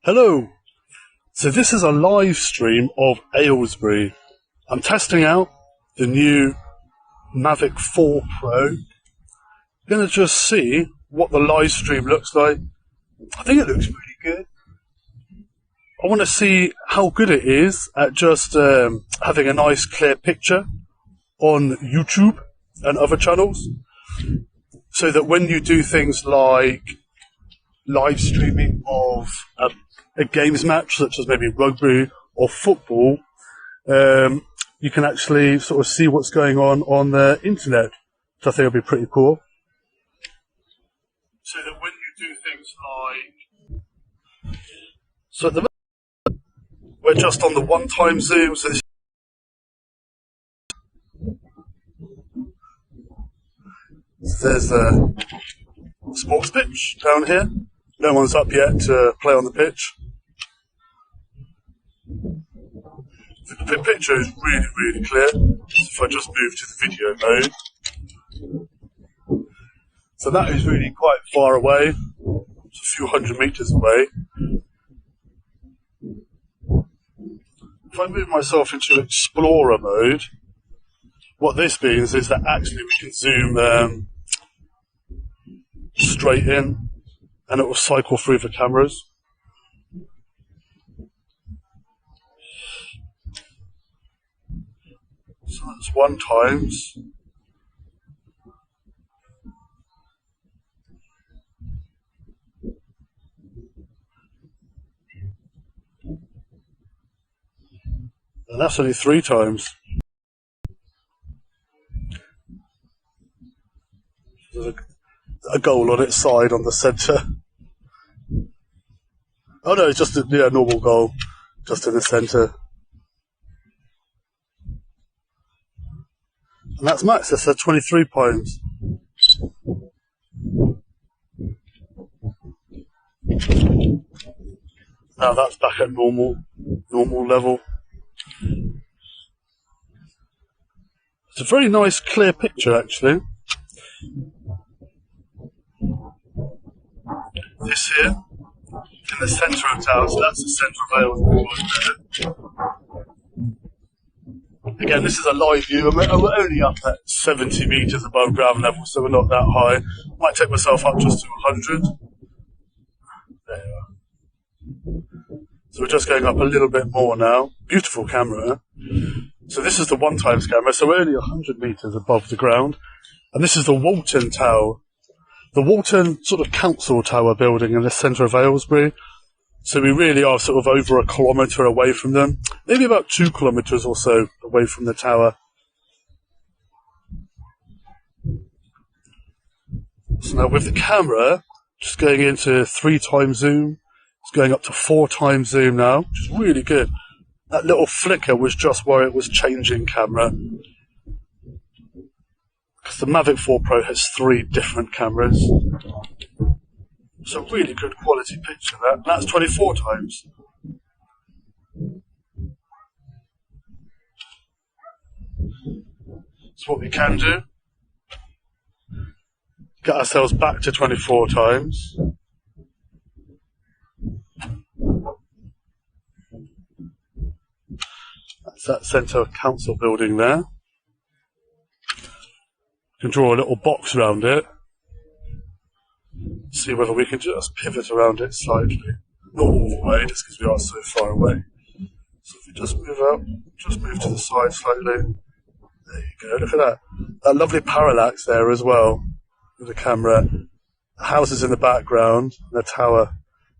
Hello! So this is a live stream of Aylesbury. I'm testing out the new Mavic 4 Pro. I'm going to just see what the live stream looks like. I think it looks really good. I want to see how good it is at just having a nice clear picture on YouTube and other channels, so that when you do things like live streaming of a games match, such as maybe rugby or football, you can actually sort of see what's going on the internet, which I think will be pretty cool. So that when you do things like... So at the moment, we're just on the one-time zoom, so there's a sports pitch down here. No one's up yet to play on the pitch. The picture is really, really clear. If I just move to the video mode. So that is really quite far away. It's a few hundred meters away. If I move myself into Explorer mode, what this means is that actually we can zoom straight in, and it will cycle through the cameras. So that's 1 times. And that's only 3 times. There's a goal on its side on the centre. Oh no, it's just a normal goal, just in the centre. And that's max, that's at 23 times. Now that's back at normal level. It's a very nice clear picture actually. This here, in the centre of town, so that's the centre of Aylesbury. Again, this is a live view. We're only up at 70 metres above ground level, so we're not that high. Might take myself up just to 100. There you are. So we're just going up a little bit more now. Beautiful camera. So this is the 1 times camera, so we're only 100 metres above the ground. And this is the Walton Tower. The Walton sort of council tower building in the centre of Aylesbury. So we really are sort of over 1 kilometre away from them. Maybe about 2 kilometres or so away from the tower. So now with the camera, just going into 3 times zoom. It's going up to 4 times zoom now, which is really good. That little flicker was just where it was changing camera. Because the Mavic 4 Pro has 3 different cameras. So really good quality picture that. And that's 24 times. So what we can do, get ourselves back to 24 times. That's that centre council building there. We can draw a little box around it. See whether we can just pivot around it slightly. Not all the way, just because we are so far away. So if we just move out, just move to the side slightly. There you go, look at that. That lovely parallax there as well, with the camera. The houses in the background, and the tower.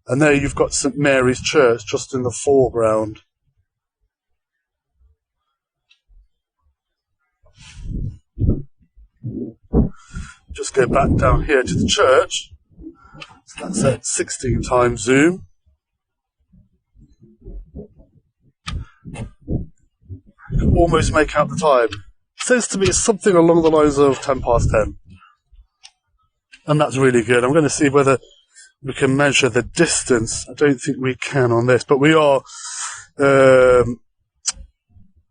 And there you've got St Mary's Church just in the foreground. Just go back down here to the church. So that's at 16 times zoom. You can almost make out the time. It says to me it's something along the lines of 10 past 10. And that's really good. I'm going to see whether we can measure the distance. I don't think we can on this, but we are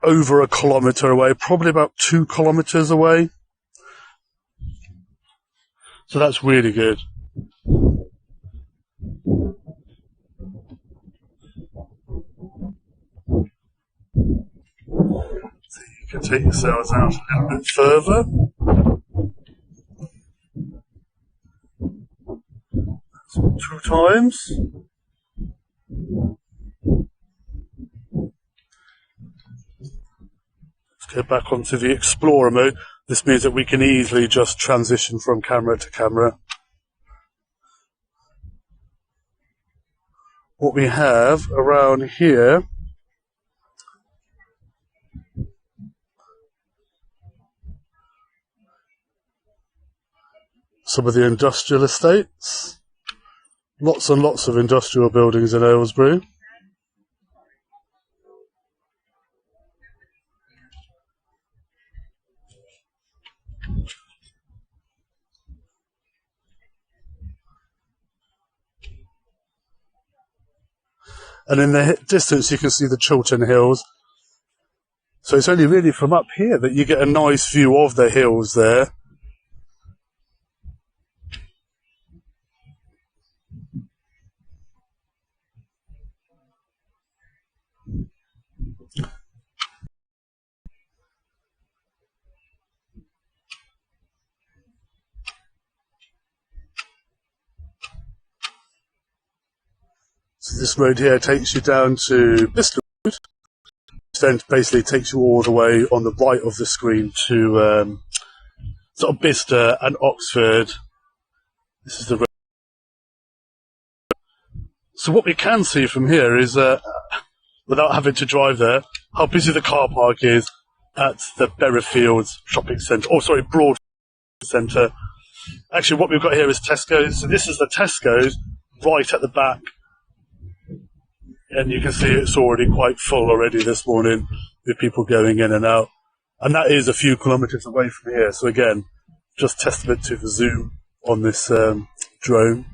over 1 kilometre away, probably about 2 kilometres away. So that's really good. take yourselves out a little bit further. That's 2 times. Let's go back onto the Explorer mode. This means that we can easily just transition from camera to camera. What we have around here some of the industrial estates. Lots and lots of industrial buildings in Aylesbury. And in the distance you can see the Chiltern Hills. So it's only really from up here that you get a nice view of the hills there. So this road here takes you down to Bristol Road, which then basically takes you all the way on the right of the screen to sort of Bicester and Oxford. This is the road. So what we can see from here is, without having to drive there, how busy the car park is at the Berrowfield shopping centre. Oh, sorry, Broad Centre. Actually, what we've got here is Tesco's. So this is the Tesco's right at the back. And you can see it's already quite full already this morning with people going in and out. And that is a few kilometres away from here. So again, just testament to the zoom on this drone.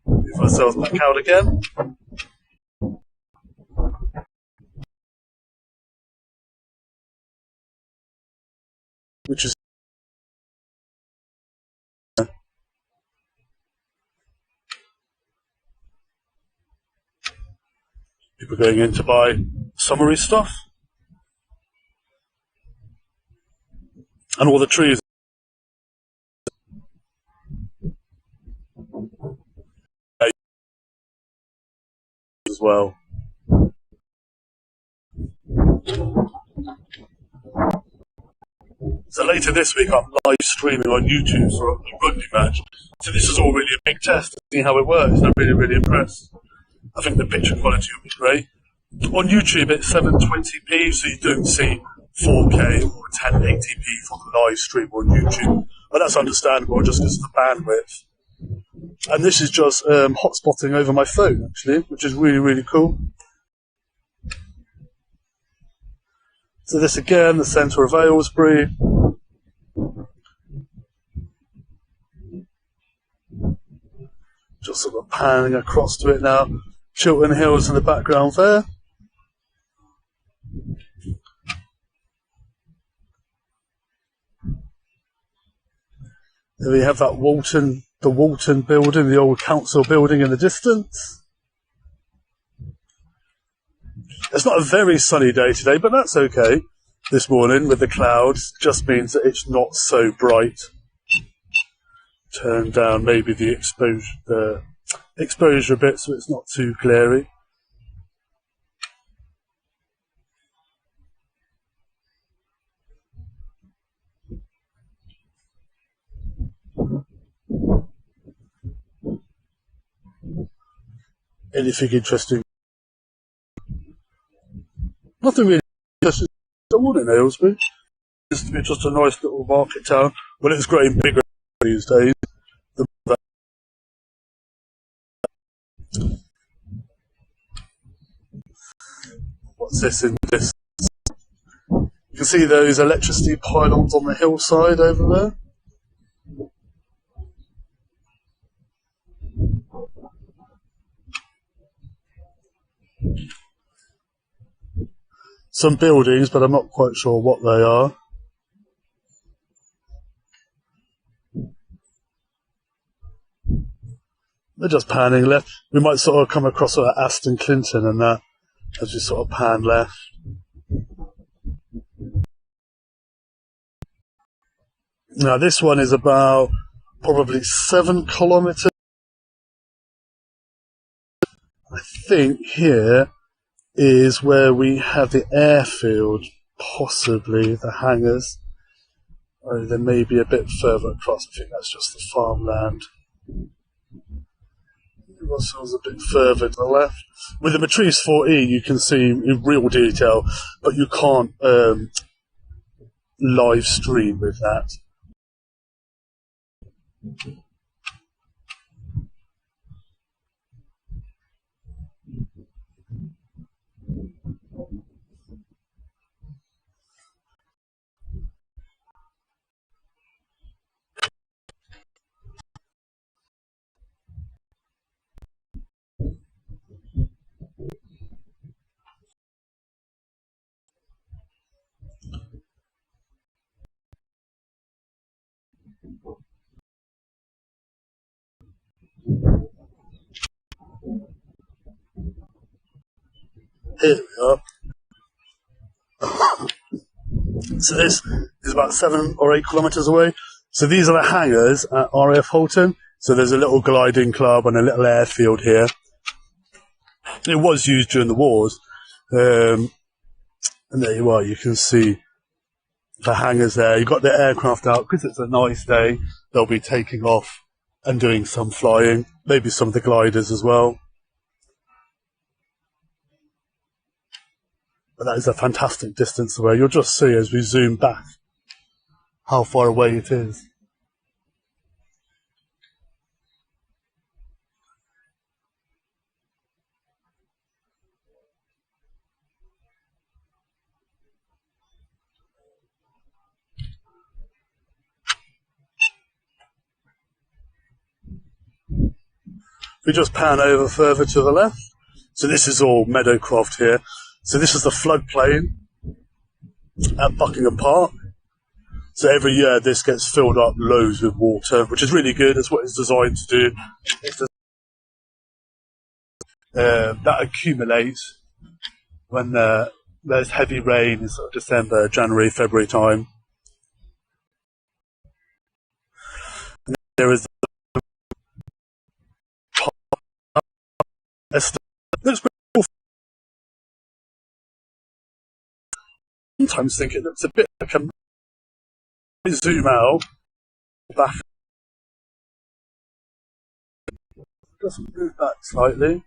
Move ourselves back out again. Which is people going in to buy summery stuff. And all the trees as well. So later this week I'm live streaming on YouTube for a rugby match. So this is all really a big test to see how it works. I'm really, really impressed. I think the picture quality will be great. On YouTube it's 720p, so you don't see 4K or 1080p for the live stream on YouTube. But that's understandable just because of the bandwidth. And this is just hotspotting over my phone actually, which is really, really cool. So this again, the centre of Aylesbury. Just sort of panning across to it now. Chiltern Hills in the background there. Then we have that the Walton building, the old council building in the distance. It's not a very sunny day today, but that's okay. This morning with the clouds just means that it's not so bright. Turn down maybe the exposure a bit so it's not too glary. Anything interesting? Nothing really interesting in Aylesbury. It's to be just a nice little market town. Well, it's getting bigger these days. What's this in this? You can see those electricity pylons on the hillside over there. Some buildings, but I'm not quite sure what they are. They're just panning left. We might sort of come across sort of Aston Clinton and that as we sort of pan left. Now this one is about probably 7 kilometres. I think here is where we have the airfield, possibly the hangars. Or they may be a bit further across. I think that's just the farmland. Russell's a bit further to the left. With the Matrice 4E, you can see in real detail, but you can't live stream with that. Here we are. So this is about 7 or 8 kilometres away. So these are the hangars at RAF Halton. So there's a little gliding club and a little airfield here. It was used during the wars. And there you are, you can see the hangars there. You've got the aircraft out because it's a nice day. They'll be taking off and doing some flying, maybe some of the gliders as well. But that is a fantastic distance away. You'll just see as we zoom back how far away it is. We just pan over further to the left. So this is all Meadowcroft here. So this is the floodplain at Buckingham Park. So every year this gets filled up loads with water, which is really good. That's what it's designed to do. That accumulates when there's heavy rain in sort of December, January, February time. And there is looks pretty cool. Sometimes think it looks a bit like a zoom out back. Just move back slightly.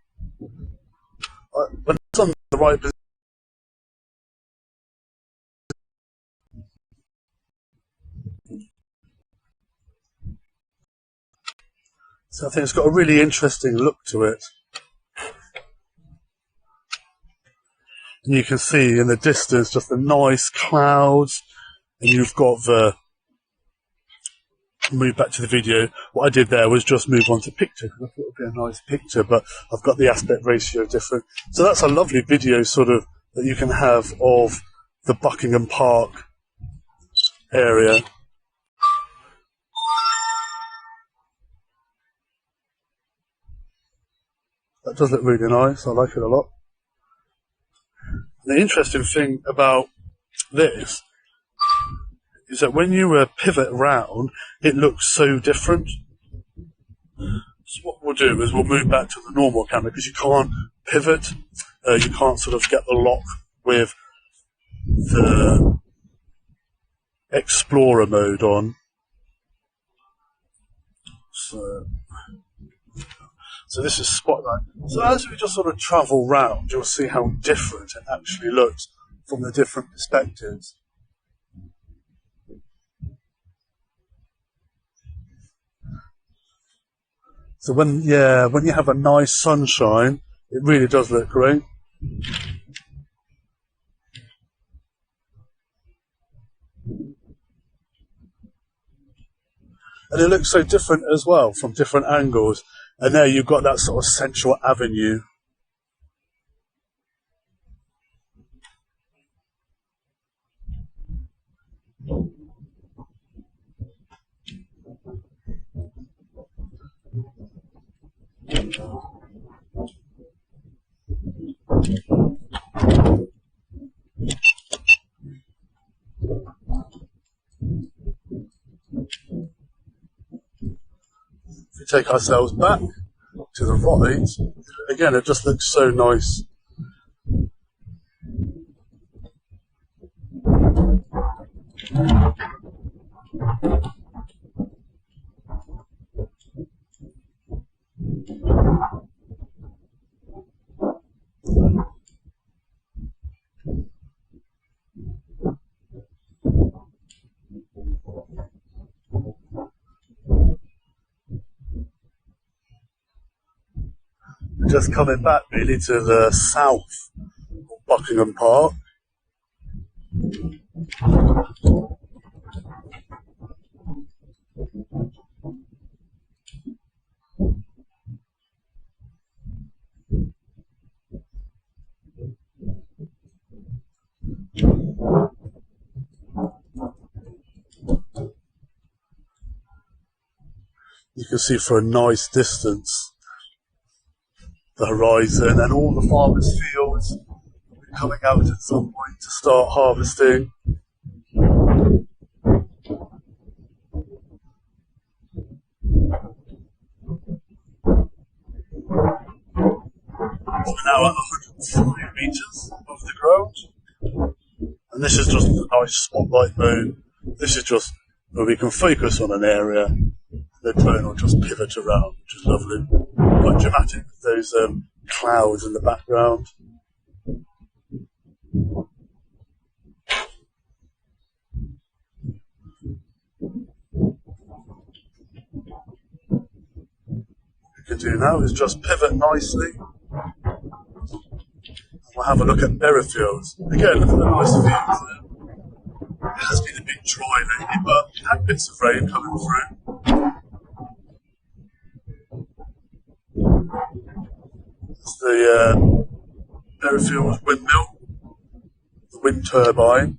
When it's on the right position. So I think it's got a really interesting look to it. And you can see in the distance just the nice clouds, and you've got the, move back to the video, what I did there was just move on to picture, because I thought it would be a nice picture, but I've got the aspect ratio different. So that's a lovely video sort of that you can have of the Buckingham Park area. That does look really nice, I like it a lot. The interesting thing about this is that when you pivot around, it looks so different. So what we'll do is we'll move back to the normal camera because you can't pivot, you can't sort of get the lock with the Explorer mode on. So this is Spotlight. So as we just sort of travel round, you'll see how different it actually looks from the different perspectives. So when you have a nice sunshine, it really does look great. And it looks so different as well from different angles. And there you've got that sort of central avenue. If we take ourselves back to the right, again, it just looks so nice. Just coming back really to the south of Buckingham Park. You can see for a nice distance the horizon and all the farmers' fields coming out at some point to start harvesting. So we're now at 140 meters above the ground, and this is just a nice spotlight mode. This is just where we can focus on an area, and the drone will just pivot around, which is lovely. Quite dramatic with those clouds in the background. What we can do now is just pivot nicely. We'll have a look at Berryfields. Again, look at the nice views there. It has been a bit dry lately, but it had bits of rain coming through. It's the Berryfields windmill, the wind turbine.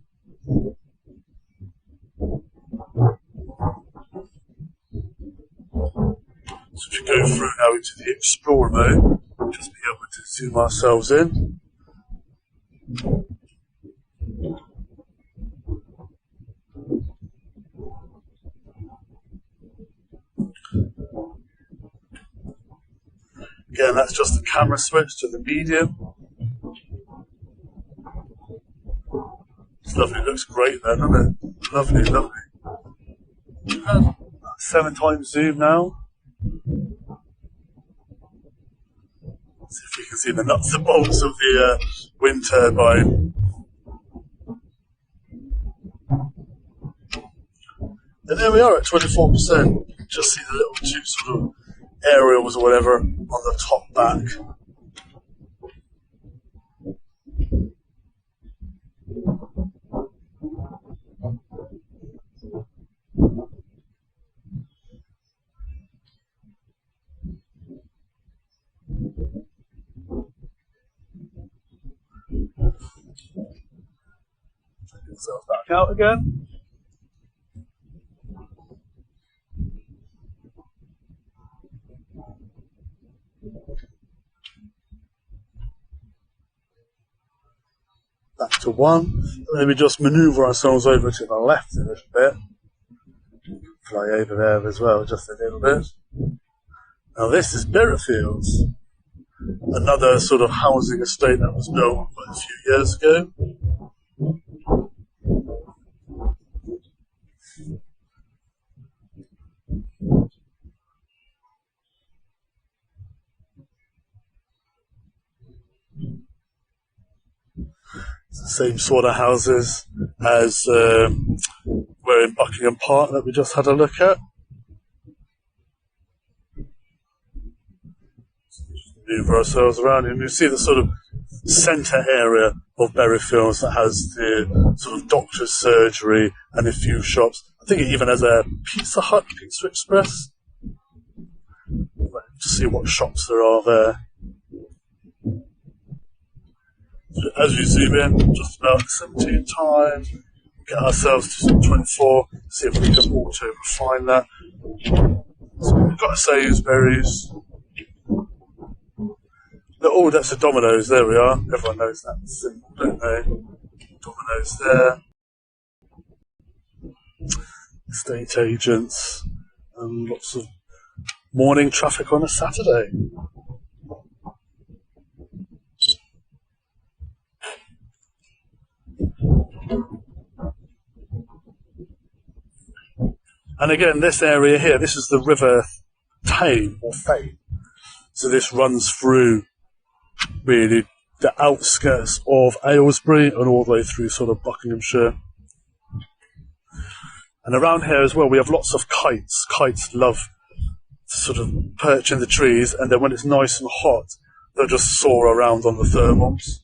So if we go through now into the Explorer mode, we'll just be able to zoom ourselves in. Again, that's just the camera switch to the medium. It's lovely, it looks great there, doesn't it? Lovely, lovely. 7 times zoom now. See if we can see the nuts and bolts of the wind turbine. And there we are at 24%. Just see the little 2 sort of aerials or whatever on the top back. Take yourself back out again. Back to 1, and then we just manoeuvre ourselves over to the left a little bit. Fly over there as well, just a little bit. Now this is Berryfields, another sort of housing estate that was built quite a few years ago. It's the same sort of houses as were in Buckingham Park that we just had a look at. Move ourselves around and you see the sort of centre area of Berryfields that has the sort of doctor's surgery and a few shops. I think it even has a Pizza Hut, Pizza Express. To see what shops there are there. So as we zoom in, just about 17 times, get ourselves to 24, see if we can auto refine that. So we've got Aylesbury's. Oh, that's a Domino's, there we are. Everyone knows that symbol, don't they? Domino's there. Estate agents, and lots of morning traffic on a Saturday. And again, this area here, this is the River Tame, or Thame. So this runs through, really, the outskirts of Aylesbury and all the way through sort of Buckinghamshire. And around here as well, we have lots of kites. Kites love to sort of perch in the trees, and then when it's nice and hot, they'll just soar around on the thermals.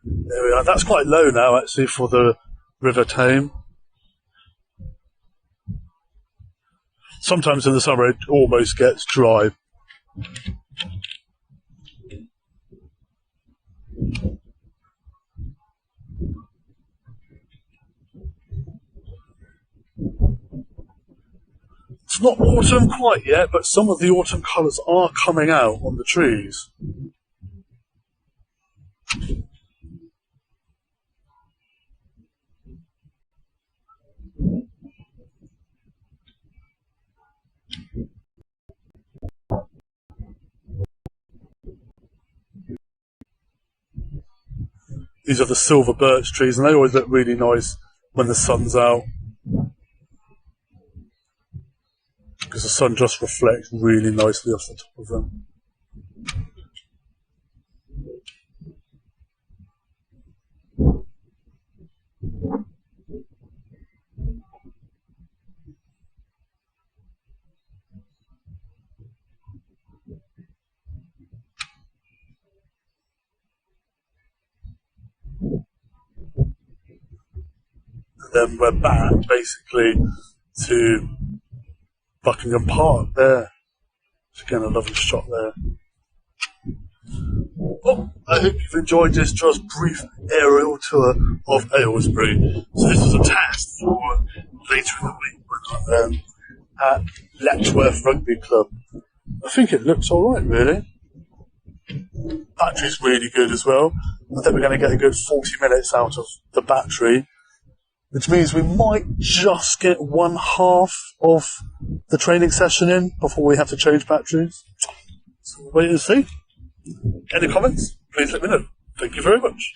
There we are. That's quite low now, actually, for the River Tame. Sometimes in the summer it almost gets dry. It's not autumn quite yet, but some of the autumn colours are coming out on the trees. These are the silver birch trees, and they always look really nice when the sun's out, because the sun just reflects really nicely off the top of them. Then we're back basically to Buckingham Park there. Again, a lovely shot there. Oh, I hope you've enjoyed this just brief aerial tour of Aylesbury. So this was a test for later in the week when I'm at Letchworth Rugby Club. I think it looks alright, really. Battery's really good as well. I think we're going to get a good 40 minutes out of the battery, which means we might just get one half of the training session in before we have to change batteries. So we'll wait and see. Any comments? Please let me know. Thank you very much.